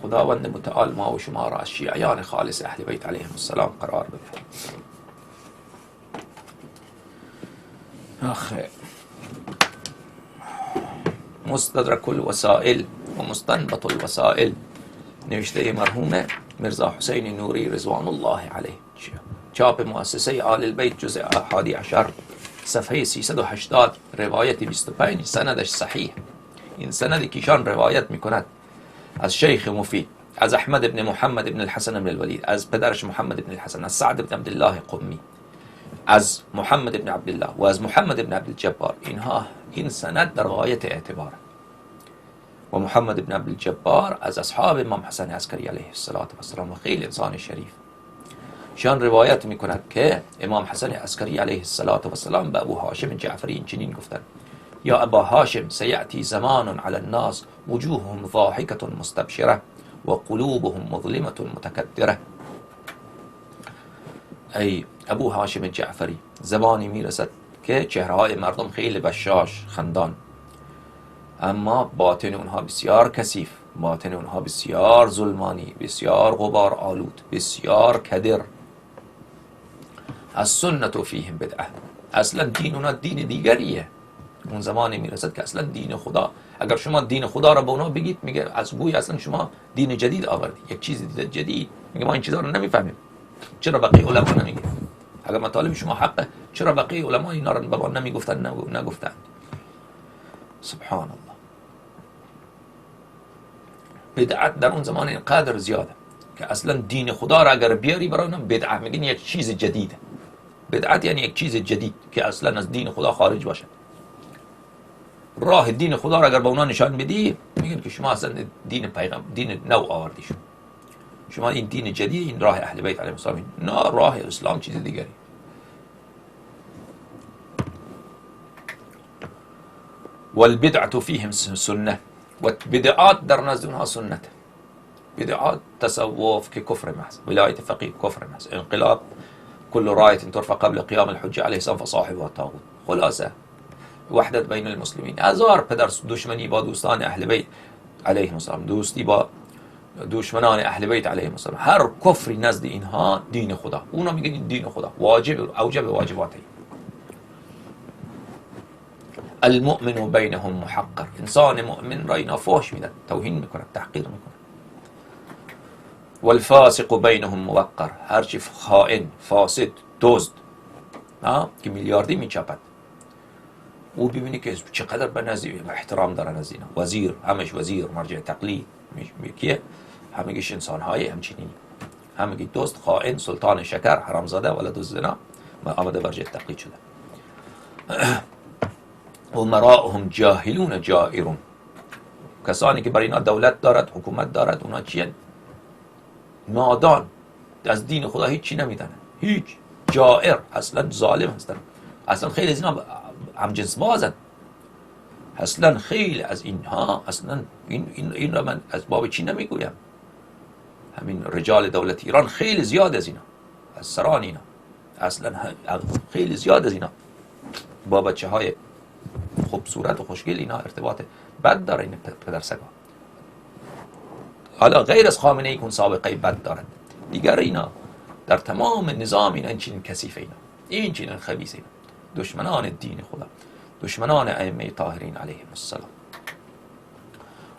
خداوند متعال ما و شما را از شیعیان خالص اهل بیت علیهم السلام قرار بده. آخه مستدرک الوسائل و مستنبط الوسائل نوشته مرحوم میرزا حسین نوری رضوان الله علیه، چاپ مؤسسه آل البیت جزء 11 صفحه 380 روایت 25 سندش صحیح. این سندی که ایشان روایت میکند از شیخ مفید، از احمد بن محمد بن الحسن بن الولید، از پدرش محمد بن الحسن، از سعد بن عبدالله قمی، از محمد بن عبدالله و از محمد بن عبدالجبار. این سند در غایت اعتبار. و محمد بن عبدالجبار از اصحاب امام حسن عسکری علیه السلام و خیلی انسان شریف. شان روایت میکند که امام حسن عسکری علیه السلام به ابو هاشم جعفری این چنین گفتند: یا ابا هاشم سیأتی زمان علی الناس وجوههم ضاحکة مستبشره و قلوبهم مظلمة متکدره. ای ابو هاشم جعفری، زمانی میرسد که چهره‌های مردم خیلی بشاش خندان، اما باطن اونها بسیار کثیف، باطن اونها بسیار ظلمانی، بسیار غبار آلود، بسیار کدر. از سنت و فیهم بدعه، اصلا دین اونا دین دیگریه. اون زمانی میرسد که اصلا دین خدا، اگر شما دین خدا را به اونا بگید، میگه از گوی اصلا شما دین جدید آوردی، یک چیز جدید. میگه ما این چیزا رو نمیفهمیم، چرا بقیه علما نمیگه؟ اگر مطالب شما حقه، چرا بقیه علما اینا رو به ما نمیگفتن نگفتن؟ سبحان الله. بدعت در اون زمان اینقدر زیاده که اصلا دین خدا را اگر بیاری برای اونم بدعت میگن، یک چیز جدیده. بدعت یعنی یک چیز جدید که اصلا از دین خدا خارج باشه. راه دین خدا را اگر به اونا نشان بدی، میگن که شما اصلا دین نو آوردی، شما این دین جدید، این راه اهل بیت علیهم السلام. نه، راه اسلام چیز دیگری. والبدعة فیهم سنه، و بدعات در نزد اونها سنت. بدعات تصوف که کفر محض، ولایت فقیه کفر محض، انقلاب كل راية ترفع قبل قيام الحجة عليه السلام فصاحبها الطاغوت. خلاصه وحدت بین المسلمین. هزار پدر دشمنی با دوستان اهل بیت علیهم السلام، دوستی با دشمنان اهل بیت علیهم السلام، هر کفری نزد اینها دین خدا. اونا میگن این دین خدا واجب، اوجب واجباته. المؤمن بینهم محقر، انسان مؤمن را اینا فحش میدن، توهین میکنن، تحقیر میکنن. والفاسق بینهم موقر، هرچی خائن، فاسد، دزد که میلیاردی میچپد، او ببینی که چقدر به نزدیک احترام دارن از اینا. وزیر، همش وزیر، مرجع تقلید میکیه، همگیش انسان های همچنینی، همگی دزد، خائن، سلطان شکر، حرامزاده، ولد الزنا، آمده مرجع تقلید شده. امراؤهم جاهلون جائرون، کسانی که بر اینا دولت دارد، حکومت دارد، اونا چیه؟ نادان، از دین خدا هیچی نمیدانن، هیچ. جائر، اصلا ظالم هستن، اصلا خیلی از اینا همجنس بازن، اصلا خیلی از اینها، اصلا این را من از باب چی نمیگویم، همین رجال دولت ایران خیلی زیاد از اینا، از سران اینا، اصلا خیلی زیاد از اینا با بچه های خوبصورت و خوشگل اینا ارتباط بد داره. این پدرسگا حالا غیر از خامنه ای کن سابقه بد دارد، دیگر اینا در تمام نظام اینا این چنین کثیف، این چنین خبیث، اینا دشمنان دین خدا، دشمنان ائمه طاهرین علیهم السلام.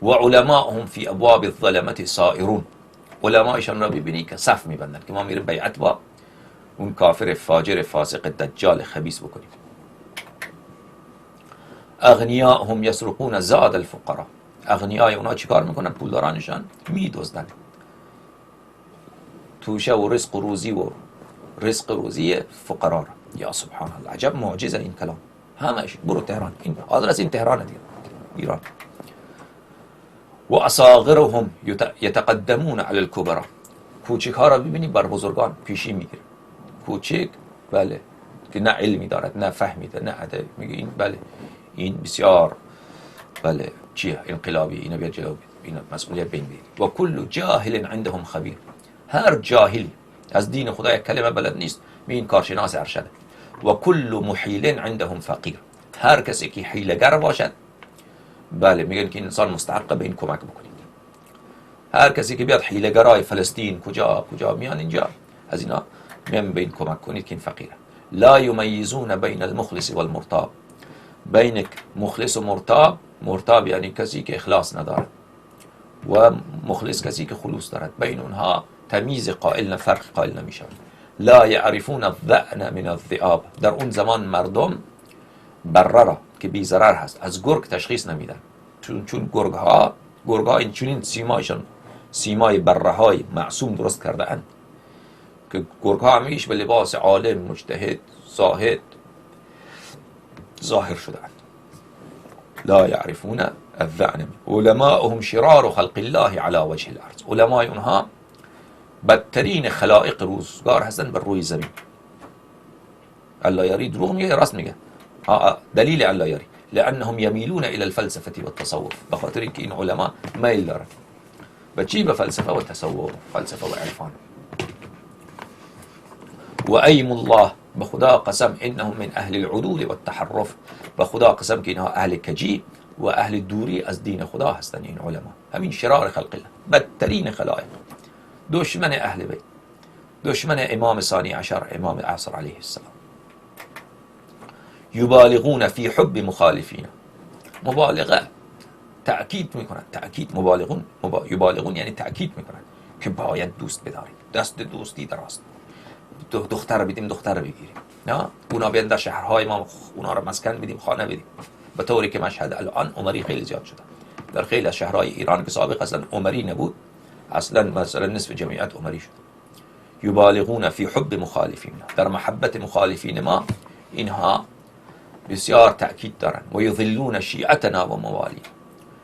و علماءهم فی ابواب الظلمة سائرون، علمایشان را ببینی که صف میبندن که ما میریم بیعت با اون کافر فاجر فاسق دجال خبیث بکنیم. اغنیاءهم یسرقون زاد الفقراء، اغنیای اونا چیکار میکنن؟ پولدارانشان میدزدن توشه و رزق روزی فقرا را. یا سبحان الله، عجب معجزه این کلام. همش برو تهران، این آدرس این تهران دیگه، ایران. و اصاغرهم یتقدمون علی الکبرى، کوچک ها را ببینی بر بزرگان پیشی میگیره. کوچک، بله، که نه علمی دارد، نه فهمی دارد، نه ادب، میگه این بله این بسیار بله چیه انقلابی، اینو بیا جلو، اینو مسئولیت بین بگیر. و کل جاهل عندهم خبیر، هر جاهلی از دین خدا یک کلمه بلد نیست، این کارشناس ارشده. و کل محیل عندهم فقیر، هر کسی که حیله‌گر باشد، بله میگن که این انسان مستحق به این کمک بکنید. هر کسی که بیاد حیله‌گرای فلسطین کجا میان اینجا، از اینا میان بین کمک کنید که این فقیره. لا یمیزون بین المخلص والمرتاب، بین مخلص و مرتاب یعنی کسی که اخلاص نداره و مخلص کسی که خلوص دارد، بین اونها تمیز قائل فرق قائل نمیشن. لا یعرفون الذعن من الذئاب، در اون زمان مردم بره را که بی ضرر هست از گرگ تشخیص نمیدن، چون گرگ ها این چنین سیمایشان سیمای بره های معصوم درست کرده اند که گرگ ها همیشه به لباس عالم مجتهد زاهد ظاهر شده اند. لا یعرفون الذعن، علماءهم شرار خلق الله على وجه الارض، علمای اونها بدترین خلائق روزگار هستن بر روی زمین. الله یاری دروغ میگه راست میگه. دلیل الله یاری لانهم یمیلون الى الفلسفه والتصوف، بخاطر اینکه این علما میل دارن به چی؟ به فلسفه و تصوف، فلسفه و عرفان. و ایم الله، به خدا قسم انهم من اهل العدول والتحرف، به خدا قسم که اینها اهل کجی و اهل دوری از دین خدا هستن. این علما همین شرار خلق الله، بدترین خلائق، دشمن اهل بیت، دشمن امام ثانی عشر، امام عصر علیه السلام. یبالغون فی حب مخالفین، مبالغه تأکید میکنن، یبالغون یعنی تأکید میکنن که باید دوست بداریم، دست دوستی دراست، دختر بدیم دختر بگیریم، نه اونا بیان در شهرهای ما اونا رو مسکن بدیم خانه بدیم، به طوری که مشهد الان عمری خیلی زیاد شده در خیلی از شهرهای ایران که سابق اصلا عمری نبود، اصلا مثلا نصف جمعیت عمری شد. یبالغون فی حب مخالفین، در محبت مخالفین ما اینها بسیار تأکید دارن. و یضلون شیعتنا و موالی،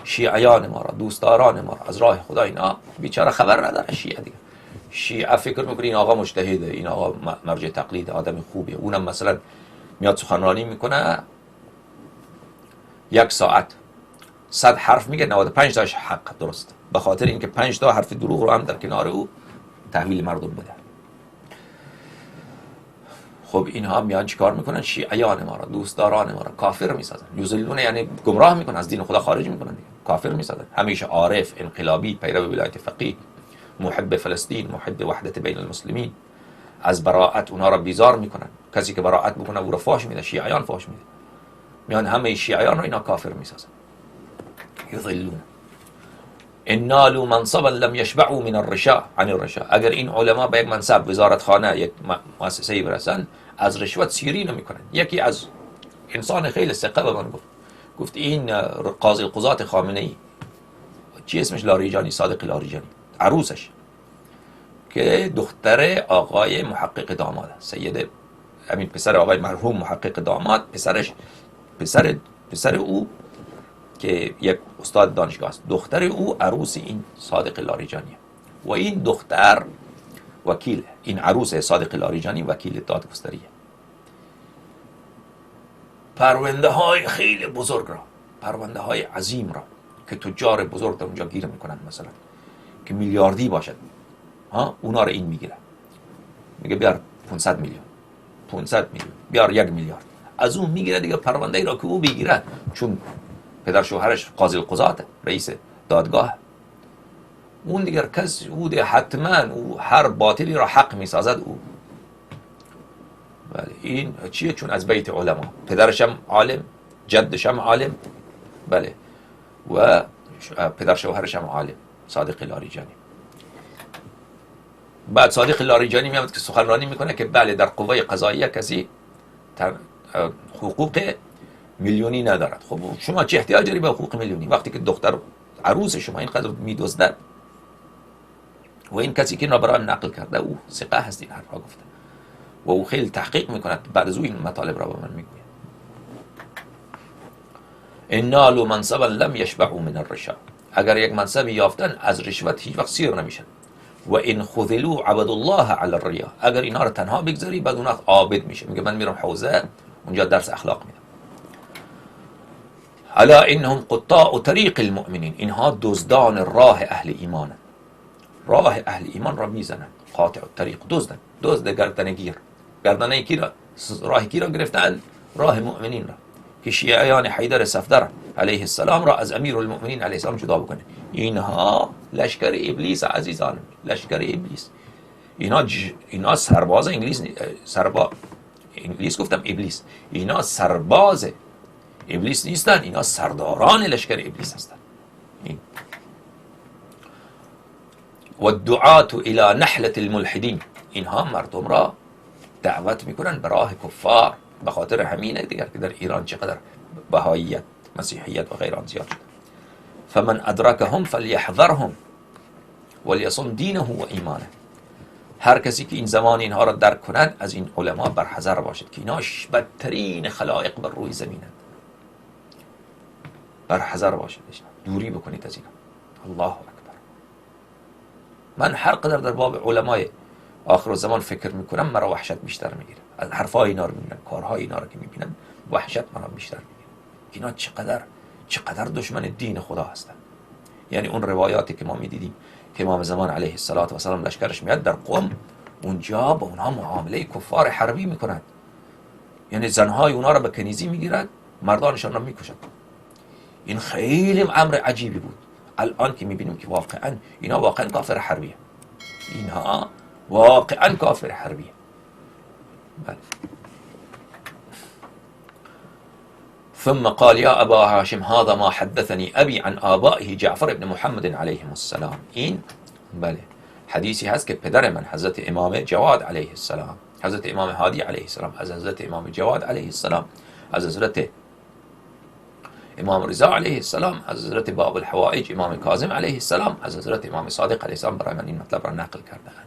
شیعیان ما را، دوستداران ما را از راه خدا، اینا بیچاره خبر نداره. شیعه دیگه، شیعه فکر میکنه این آقا مجتهده، این آقا مرجع تقلید، آدم خوبیه. اونم مثلا میاد سخنرانی میکنه 1 ساعت 100 حرف میگه، 95 تاش حق درست، به خاطر اینکه 5 تا حرف دروغ رو هم در کنار او تحویل مردم بده. خب اینها میان چیکار میکنن؟ شیعیان ما را، دوستداران ما را کافر میسازن. یذلون یعنی گمراه میکنن، از دین خدا خارج میکنن، کافر میسازن. همیشه عارف، انقلابی، پیرو ولایت فقیه، محب فلسطین، محب وحدت بین المسلمین، از براءت اونها را بیزار میکنن. کسی که براءت بکنه او را فاش میده، شیعیان فاش میده. میان همه شیعیان را اینا کافر میسازن. یذلون ان نالوا منصبا لم يشبعوا من الرشا عن الرشا، اگر این علما به یک منصب، وزارت خانه، یک مؤسسه برسن، از رشوت سیری نمیکنن. یکی از انسان خیلی ثقه به من گفت این قاضی القضات خامنه‌ای، چی اسمش، لاریجانی، صادق لاریجانی، عروسش که دختر آقای محقق داماد، سید همین پسر آقای مرحوم محقق داماد، پسر او که یک استاد دانشگاه است، دختر او عروس این صادق لاریجانیه و این دختر وکیل، این عروس صادق لاریجانی وکیل دادگستریه. پرونده های خیلی بزرگ را، پرونده های عظیم را که تجار بزرگ در اونجا گیر میکنن، مثلا که میلیاردی باشد، اونا رو این میگیره، میگه بیار 500 میلیون بیار 1 میلیارد، از اون میگیره دیگه. پرونده ای را که او بگیره، چون پدر شوهرش قاضی القضات، رئیس دادگاه، اون دیگر کس او دیگه حتما او هر باطلی را حق میسازد او. بله این چیه؟ چون از بیت علما، پدرش هم عالم، جدش هم عالم، بله، و پدر شوهرش هم عالم، صادق لاریجانی. بعد صادق لاریجانی میاد که سخنرانی میکنه که بله در قوه قضاییه کسی حقوق میلیونی ندارد. خب شما چه احتیاج داری به حقوق میلیونی وقتی که دختر عروس شما اینقدر میدزدد؟ و این کسی که این را برای نقل کرده او ثقه هست، این حرفا گفته و او خیلی تحقیق میکند، بعد از او این مطالب را به من میگوید. ان نالوا منصبا لم يشبعوا من الرشا، اگر یک منصبی یافتن از رشوت هیچ وقت سیر نمیشن. و ان خذلوا عبد الله علی الریا، اگر اینها رو تنها بگذاری بعد اونها عابد میشه، میگه من میرم حوزه اونجا درس اخلاق میدم. الا انهم قطاع طریق المؤمنین، اینها دزدان راه اهل ایمان، راه اهل ایمان را میزنند. قاطع الطریق، دزد گردنگیر، گردنه کی را، راه کی را گرفتن؟ راه مؤمنین را. که شیعیان حیدر صفدر علیه السلام را از امیر المؤمنین علیه السلام جدا بکنه. اینها لشکر ابلیس عزیزان، لشکر ابلیس. اینا سرباز انگلیس، انگلیس گفتم ابلیس، اینا سرباز ابلیس نیستن، اینا سرداران لشکر ابلیس هستن. و الدعاة الى نحلة الملحدین، اینها مردم را دعوت میکنن به راه کفار. به خاطر همینه دیگر که در ایران چقدر بهاییت، مسیحیت و غیران زیاد شده. فمن ادرکهم فلیحذرهم ولیصن دینه و ایمانه. هر کسی که این زمان اینها را درک کنند از این علما برحذر باشد که اینا بدترین خلائق بر روی زمینند. برحذر باشد، دوری بکنید از اینا. الله اکبر. من هر قدر در باب علمای آخر الزمان فکر میکنم مرا وحشت بیشتر میگیره. از حرفای اینا رو میبینم، کارهای اینا رو که میبینم وحشت مرا بیشتر میگیره. اینا چقدر دشمن دین خدا هستن. یعنی اون روایاتی که ما میدیدیم که امام زمان علیه السلام لشکرش میاد در قم، اونجا با اونها معامله کفار حربی میکنند. یعنی زنهای اونها رو به کنیزی میگیرند، مردانشان رو میکشند. این خیلی امر عجیبی بود. الان که میبینیم که واقعا اینا واقعا کافر حربیه، اینها واقعا کافر حربیه. بله. ثم قال يا ابا هاشم هذا ما حدثني ابي عن آبائه جعفر بن محمد علیهم السلام. این بله حدیثی هست که پدر من حضرت امام جواد علیه السلام، حضرت امام هادی علیه السلام، از حضرت امام جواد علیه السلام، از حضرت امام رضا علیه السلام، از حضرت باب الحوائج امام کاظم علیه السلام، از حضرت امام صادق علیه السلام برای من این مطلب را نقل کردند.